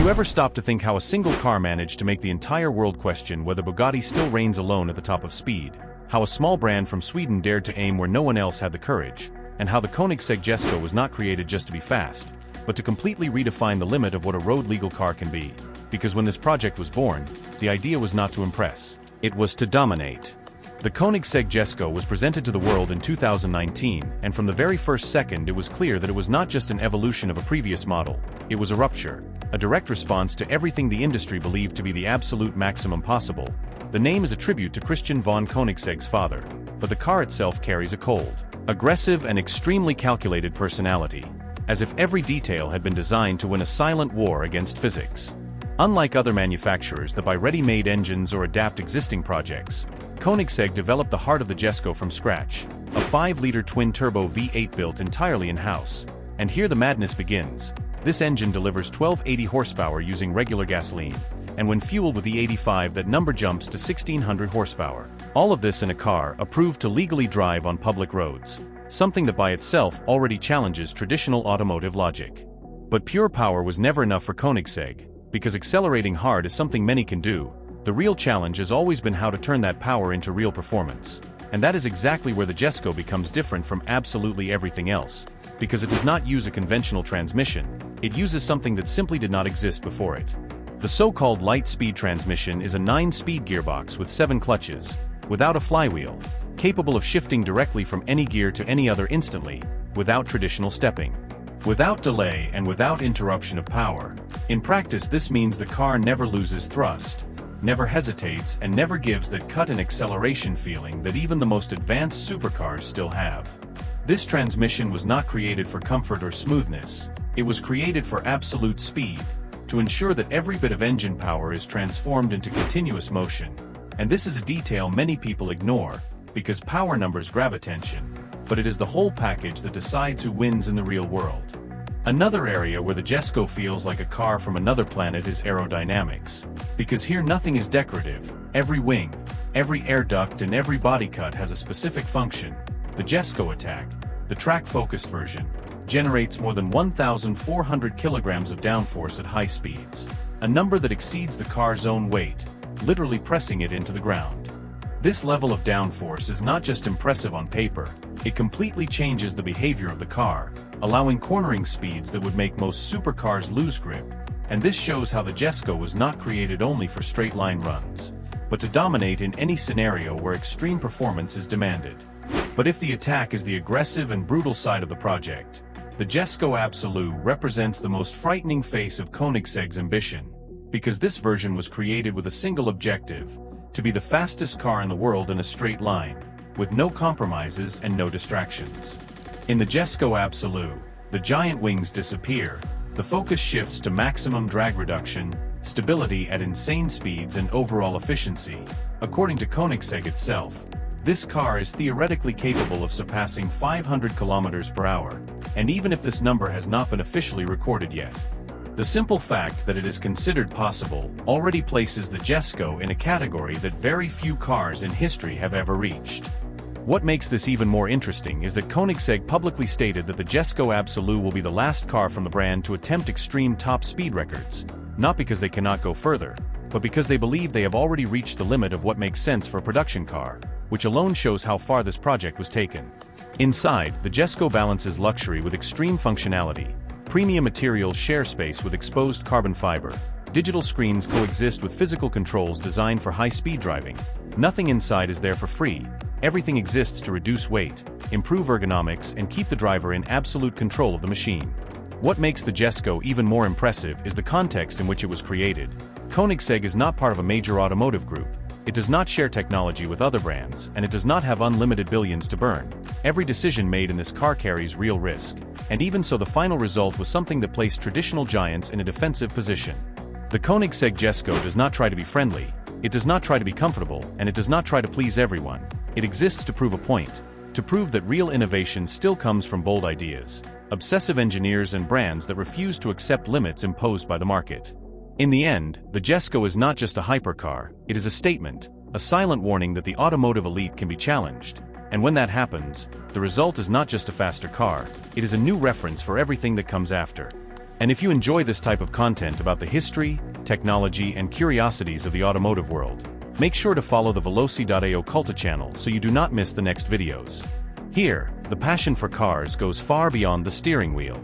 you ever stop to think how a single car managed to make the entire world question whether Bugatti still reigns alone at the top of speed, how a small brand from Sweden dared to aim where no one else had the courage, and how the Koenigsegg Jesko was not created just to be fast, but to completely redefine the limit of what a road-legal car can be? Because when this project was born, the idea was not to impress. It was to dominate. The Koenigsegg Jesko was presented to the world in 2019, and from the very first second it was clear that it was not just an evolution of a previous model, it was a rupture, a direct response to everything the industry believed to be the absolute maximum possible. The name is a tribute to Christian von Koenigsegg's father, but the car itself carries a cold, aggressive and extremely calculated personality, as if every detail had been designed to win a silent war against physics. Unlike other manufacturers that buy ready-made engines or adapt existing projects, Koenigsegg developed the heart of the Jesko from scratch, a 5-liter twin-turbo V8 built entirely in-house. And here the madness begins. This engine delivers 1280 horsepower using regular gasoline, and when fueled with the 85, that number jumps to 1600 horsepower. All of this in a car approved to legally drive on public roads, something that by itself already challenges traditional automotive logic. But pure power was never enough for Koenigsegg, because accelerating hard is something many can do. The real challenge has always been how to turn that power into real performance. And that is exactly where the Jesko becomes different from absolutely everything else. Because it does not use a conventional transmission, it uses something that simply did not exist before it. The so-called light-speed transmission is a 9-speed gearbox with 7 clutches, without a flywheel, capable of shifting directly from any gear to any other instantly, without traditional stepping. Without delay and without interruption of power. In practice, this means the car never loses thrust, never hesitates, and never gives that cut and acceleration feeling that even the most advanced supercars still have. This transmission was not created for comfort or smoothness, it was created for absolute speed, to ensure that every bit of engine power is transformed into continuous motion. And this is a detail many people ignore, because power numbers grab attention, but it is the whole package that decides who wins in the real world. Another area where the Jesko feels like a car from another planet is aerodynamics. Because here nothing is decorative, every wing, every air duct and every body cut has a specific function. The Jesko Attack, the track-focused version, generates more than 1,400 kilograms of downforce at high speeds, a number that exceeds the car's own weight, literally pressing it into the ground. This level of downforce is not just impressive on paper, it completely changes the behavior of the car, allowing cornering speeds that would make most supercars lose grip. And this shows how the Jesko was not created only for straight-line runs, but to dominate in any scenario where extreme performance is demanded. But if the Attack is the aggressive and brutal side of the project, the Jesko Absolute represents the most frightening face of Koenigsegg's ambition, because this version was created with a single objective: to be the fastest car in the world in a straight line, with no compromises and no distractions. In the Jesko Absolute, the giant wings disappear, the focus shifts to maximum drag reduction, stability at insane speeds and overall efficiency. According to Koenigsegg itself, this car is theoretically capable of surpassing 500 kilometers per hour, and even if this number has not been officially recorded yet. The simple fact that it is considered possible already places the Jesko in a category that very few cars in history have ever reached. What makes this even more interesting is that Koenigsegg publicly stated that the Jesko Absolute will be the last car from the brand to attempt extreme top speed records, not because they cannot go further, but because they believe they have already reached the limit of what makes sense for a production car, which alone shows how far this project was taken. Inside, the Jesko balances luxury with extreme functionality. Premium materials share space with exposed carbon fiber. Digital screens coexist with physical controls designed for high-speed driving. Nothing inside is there for free. Everything exists to reduce weight, improve ergonomics, and keep the driver in absolute control of the machine. What makes the Jesko even more impressive is the context in which it was created. Koenigsegg is not part of a major automotive group. It does not share technology with other brands, and it does not have unlimited billions to burn. Every decision made in this car carries real risk, and even so the final result was something that placed traditional giants in a defensive position. The Koenigsegg Jesko does not try to be friendly, it does not try to be comfortable, and it does not try to please everyone. It exists to prove a point, to prove that real innovation still comes from bold ideas, obsessive engineers and brands that refuse to accept limits imposed by the market. In the end, the Jesko is not just a hypercar, it is a statement, a silent warning that the automotive elite can be challenged. And when that happens, the result is not just a faster car, it is a new reference for everything that comes after. And if you enjoy this type of content about the history, technology, and curiosities of the automotive world, make sure to follow the Veloci.ao Culta channel so you do not miss the next videos. Here, the passion for cars goes far beyond the steering wheel.